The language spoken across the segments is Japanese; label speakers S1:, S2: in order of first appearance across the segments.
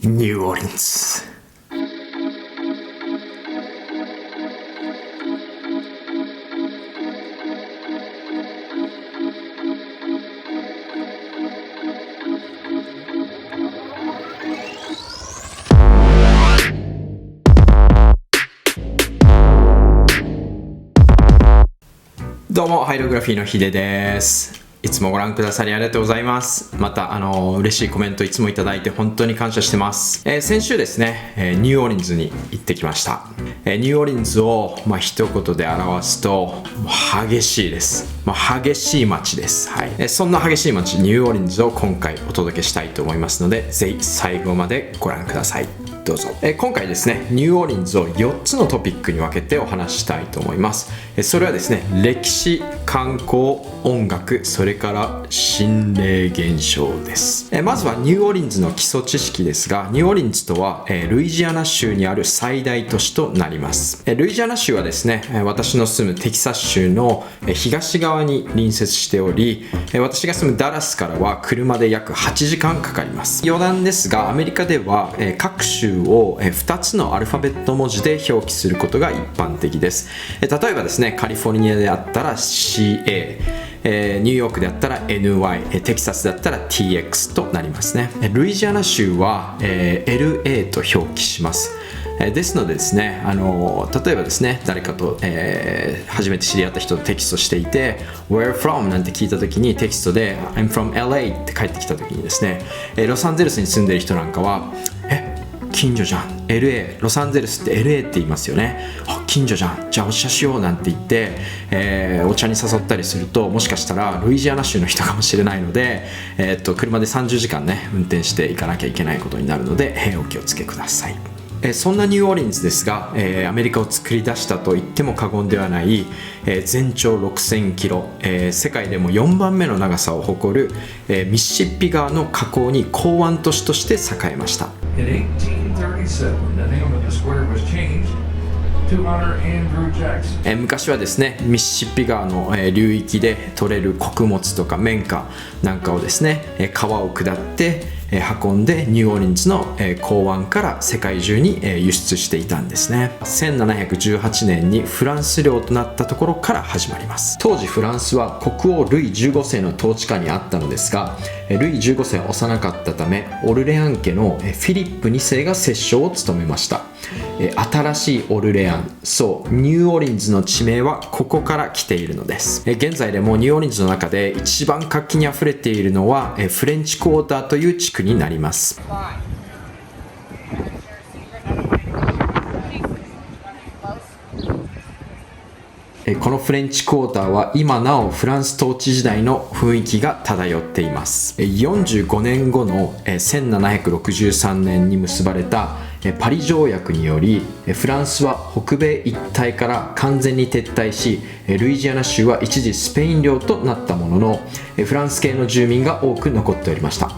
S1: ニューオーリンズ。どうもハイログラフィーのヒデです。いつもご覧くださりありがとうございます。また嬉しいコメントいつもいただいて本当に感謝してます。先週ですね、ニューオーリンズに行ってきました。ニューオーリンズを一言で表すと激しいです。激しい街です。はい。そんな激しい街ニューオーリンズを今回お届けしたいと思いますので、ぜひ最後までご覧ください。どうぞ。今回ですね、ニューオーリンズを4つのトピックに分けてお話ししたいと思います。それはですね、歴史、観光、音楽、それから心霊現象です。まずはニューオーリンズの基礎知識ですが、ニューオーリンズとはルイジアナ州にある最大都市となります。ルイジアナ州はですね、私の住むテキサス州の東側に隣接しており、私が住むダラスからは車で約8時間かかります。余談ですが、アメリカでは各州を2つのアルファベット文字で表記することが一般的です。例えばですね、カリフォルニアであったら CA、ニューヨークであったら NY、テキサスだったら TX となりますね。ルイジアナ州は LA と表記します。ですのでですね、例えばですね、誰かと、初めて知り合った人とテキストしていて Where from? なんて聞いた時にテキストで I'm from LA って返ってきた時にですね、ロサンゼルスに住んでる人なんかは近所じゃん LA ロサンゼルスって LA って言いますよね。近所じゃん、じゃあお茶しようなんて言って、お茶に誘ったりすると、もしかしたらルイジアナ州の人かもしれないので、車で30時間ね運転していかなきゃいけないことになるので、お気をつけください。そんなニューオーリンズですが、アメリカを作り出したと言っても過言ではない、全長6000キロ、世界でも4番目の長さを誇る、ミシシッピ川の河口に港湾都市として栄えました。
S2: In 1837, the name of the square was changed to honor Andrew Jackson.
S1: 昔はですね、ミシシッピ川の流域で取れる穀物とか綿花なんかをですね、川を下って運んでニューオーリンズの港湾から世界中に輸出していたんですね。1718年にフランス領となったところから始まります。当時フランスは国王ルイ15世の統治下にあったのですが、ルイ15世は幼かったためオルレアン家のフィリップ2世が摂政を務めました。新しいオルレアン、そうニューオーリンズの地名はここから来ているのです。現在でもニューオーリンズの中で一番活気にあふれているのはフレンチクォーターという地区になります。このフレンチクォーターは今なおフランス統治時代の雰囲気が漂っています。45年後の1763年に結ばれたパリ条約によりフランスは北米一帯から完全に撤退し、ルイジアナ州は一時スペイン領となったものの、フランス系の住民が多く残っておりました。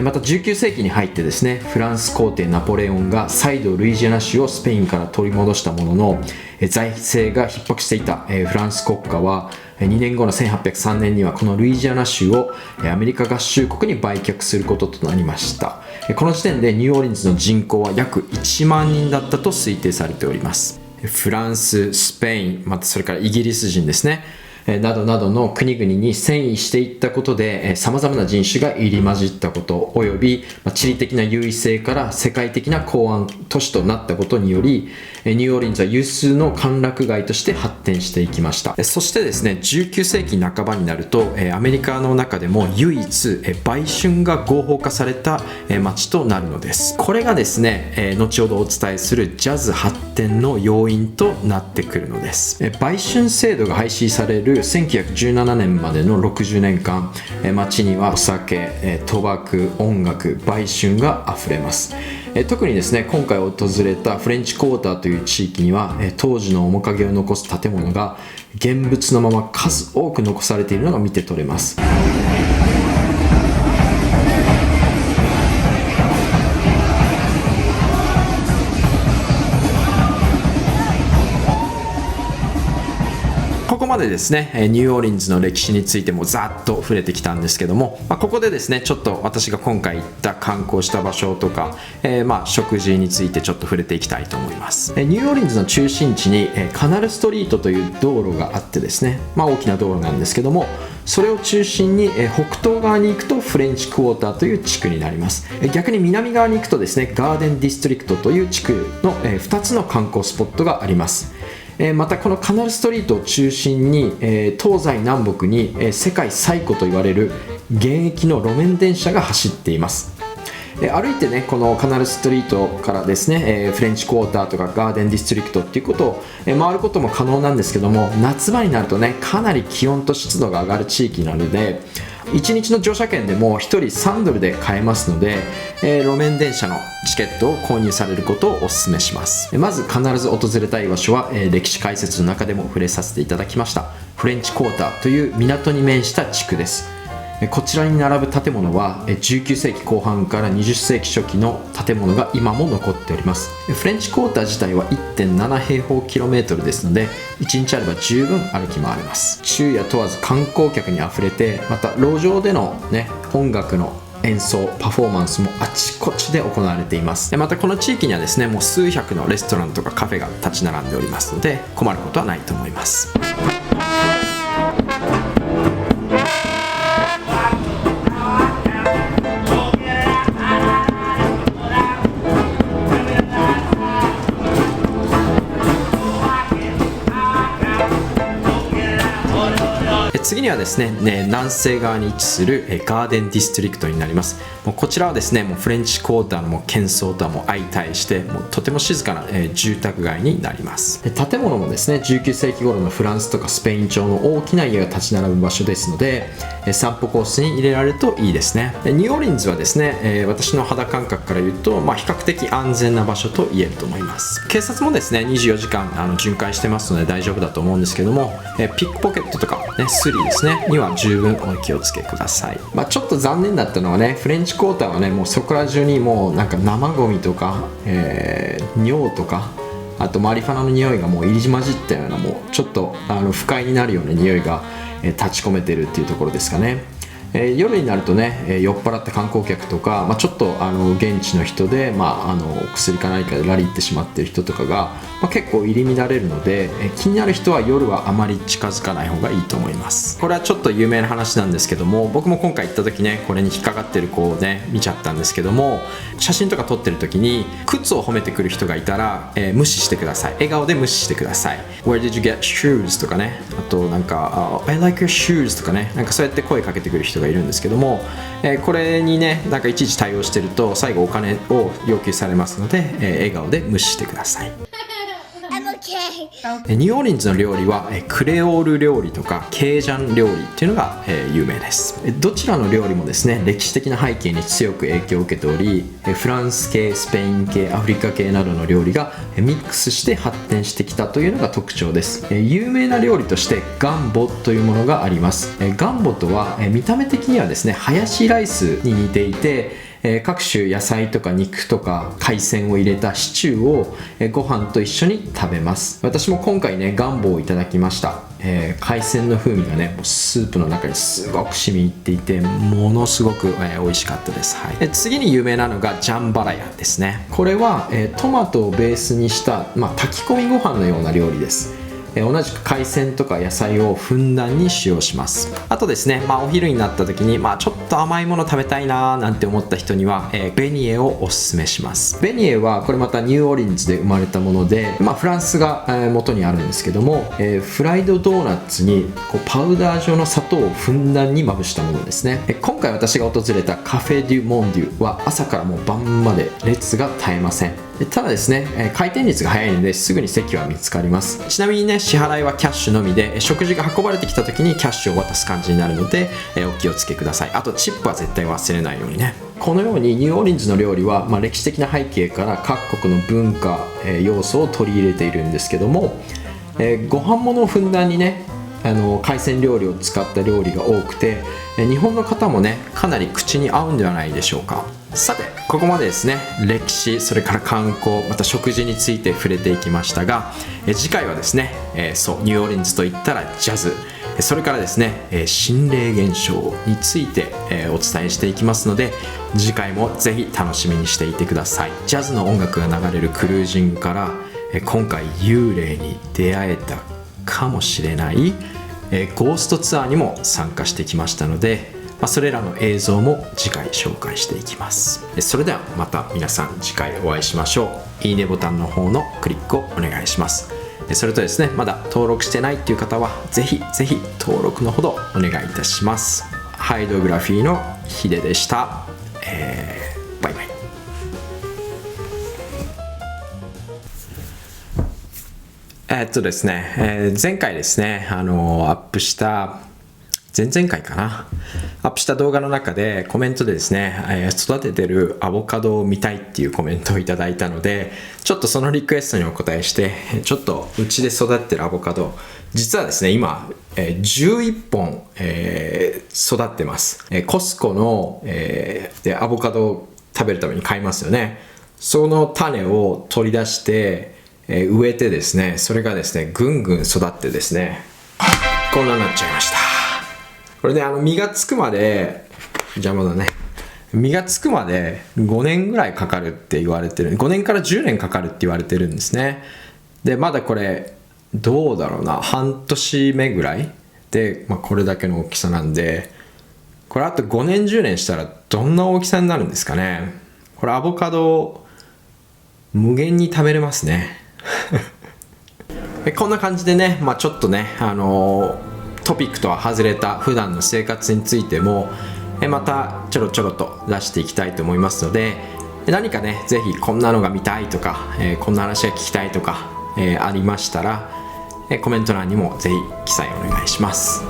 S1: また19世紀に入ってですね、フランス皇帝ナポレオンが再度ルイジアナ州をスペインから取り戻したものの、財政が逼迫していたフランス国家は2年後の1803年にはこのルイジアナ州をアメリカ合衆国に売却することとなりました。この時点でニューオーリンズの人口は約1万人だったと推定されております。フランス、スペイン、またそれからイギリス人ですね、などなどの国々に遷移していったことで様々な人種が入り混じったことおよび地理的な優位性から世界的な港湾都市となったことにより、ニューオーリンズは有数の歓楽街として発展していきました。そしてですね、19世紀半ばになるとアメリカの中でも唯一売春が合法化された街となるのです。これがですね、後ほどお伝えするジャズ発展の要因となってくるのです。売春制度が廃止される1917年までの60年間、街にはお酒、賭博、音楽、売春があふれます。特にですね、今回訪れたフレンチクォーターという地域には当時の面影を残す建物が現物のまま数多く残されているのが見て取れます。こまでですねニューオーリンズの歴史についてもざっと触れてきたんですけども、ここでですねちょっと私が今回行った観光した場所とか、食事についてちょっと触れていきたいと思います。ニューオーリンズの中心地にカナルストリートという道路があってですね、大きな道路なんですけども、それを中心に北東側に行くとフレンチクォーターという地区になります。逆に南側に行くとですねガーデンディストリクトという地区の2つの観光スポットがあります。またこのカナルストリートを中心に東西南北に世界最古と言われる現役の路面電車が走っています。歩いてねこのカナルストリートからですねフレンチクォーターとかガーデンディストリクトっていうことを回ることも可能なんですけども、夏場になるとねかなり気温と湿度が上がる地域なので1日の乗車券でも1人3ドルで買えますので、路面電車のチケットを購入されることをお勧めします。まず必ず訪れたい場所は、歴史解説の中でも触れさせていただきましたフレンチクォーターという港に面した地区です。こちらに並ぶ建物は19世紀後半から20世紀初期の建物が今も残っております。フレンチクォーター自体は 1.7 平方キロメートルですので1日あれば十分歩き回れます。昼夜問わず観光客にあふれて、また路上での、音楽の演奏パフォーマンスもあちこちで行われています。またこの地域にはですねもう数百のレストランとかカフェが立ち並んでおりますので困ることはないと思います。次にはですね南西側に位置するガーデンディストリクトになります。もうこちらはですねもうフレンチクォーターの喧騒とはもう相対してもうとても静かな住宅街になります。建物もですね19世紀頃のフランスとかスペイン調の大きな家が立ち並ぶ場所ですので散歩コースに入れられるといいですね。ニューオーリンズはですね私の肌感覚から言うと、比較的安全な場所と言えると思います。警察もですね24時間巡回してますので大丈夫だと思うんですけども、ピックポケットとか、スリですねには十分お気をつけください。ちょっと残念だったのはねフレンチクォーターはねもうそこら中にもうなんか生ゴミとか、尿とかあとマリファナの匂いがもう入り混じったようなもうちょっと不快になるような匂いが立ち込めてるっていうところですかね。夜になるとね酔っ払った観光客とか、ちょっと現地の人で、薬か何かでラリーってしまっている人とかが、結構入り乱れるので気になる人は夜はあまり近づかない方がいいと思います。これはちょっと有名な話なんですけども、僕も今回行った時ねこれに引っかかってる子をね見ちゃったんですけども、写真とか撮ってる時に靴を褒めてくる人がいたら、無視してください。笑顔で無視してください。 Where did you get shoes? とかね、あとなんか I like your shoes とかね、なんかそうやって声かけてくる人がいるんですけども、これにねなんかいちいち対応してると最後お金を要求されますので、笑顔で無視してください。ニューオーリンズの料理はクレオール料理とかケージャン料理っていうのが有名です。どちらの料理もですね歴史的な背景に強く影響を受けており、フランス系、スペイン系、アフリカ系などの料理がミックスして発展してきたというのが特徴です。有名な料理としてガンボというものがあります。ガンボとは見た目的にはですねハヤシライスに似ていて、各種野菜とか肉とか海鮮を入れたシチューをご飯と一緒に食べます。私も今回ねガンボをいただきました。海鮮の風味がねスープの中にすごく染み入っていてものすごく、美味しかったです、次に有名なのがジャンバラヤですね。これは、トマトをベースにした、炊き込みご飯のような料理です。同じく海鮮とか野菜をふんだんに使用します。あとですね、お昼になった時に、ちょっと甘いもの食べたいななんて思った人には、ベニエをおすすめします。ベニエはこれまたニューオーリンズで生まれたもので、フランスが元にあるんですけども、フライドドーナツにこうパウダー状の砂糖をふんだんにまぶしたものですね。今回私が訪れたカフェ・デュ・モンデュは朝からもう晩まで列が絶えません。ただですね、回転率が速いのですぐに席は見つかります。ちなみにね、支払いはキャッシュのみで、食事が運ばれてきた時にキャッシュを渡す感じになるので、お気をつけください。あとチップは絶対忘れないようにね。このようにニューオーリンズの料理は、歴史的な背景から各国の文化、要素を取り入れているんですけども、ご飯物をふんだんにね海鮮料理を使った料理が多くて、日本の方もねかなり口に合うんではないでしょうか。さてここまでですね、歴史、それから観光、また食事について触れていきましたが、次回はですね、そうニューオーリンズといったらジャズ、それからですね、心霊現象について、お伝えしていきますので、次回もぜひ楽しみにしていてください。ジャズの音楽が流れるクルージングから、今回幽霊に出会えたかもしれない、ゴーストツアーにも参加してきましたので、それらの映像も次回紹介していきます。それではまた皆さん次回お会いしましょう。いいねボタンの方のクリックをお願いします。それとですね、まだ登録してないっていう方はぜひぜひ登録のほどお願いいたします。ハイドグラフィーのヒデでした。バイバイ。ですね、前回ですね、アップした前々回かな、アップした動画の中でコメントでですね、育ててるアボカドを見たいっていうコメントをいただいたので、ちょっとそのリクエストにお答えして、ちょっとうちで育ててるアボカド、実はですね今、11本、育ってます。コスコの、でアボカドを食べるために買いますよね。その種を取り出して、植えてですね、それがですねぐんぐん育ってですね、こんなになっちゃいました。これね、実がつくまで、邪魔だね。実がつくまで5年ぐらいかかるって言われてる。5年から10年かかるって言われてるんですね。で、まだこれ、どうだろうな、半年目ぐらいで、これだけの大きさなんで、これあと5年10年したらどんな大きさになるんですかね。これアボカド、無限に食べれますね。こんな感じでね、ちょっとね、トピックとは外れた普段の生活についてもまたちょろちょろと出していきたいと思いますので、何かねぜひこんなのが見たいとか、こんな話が聞きたいとか、ありましたらコメント欄にもぜひ記載お願いします。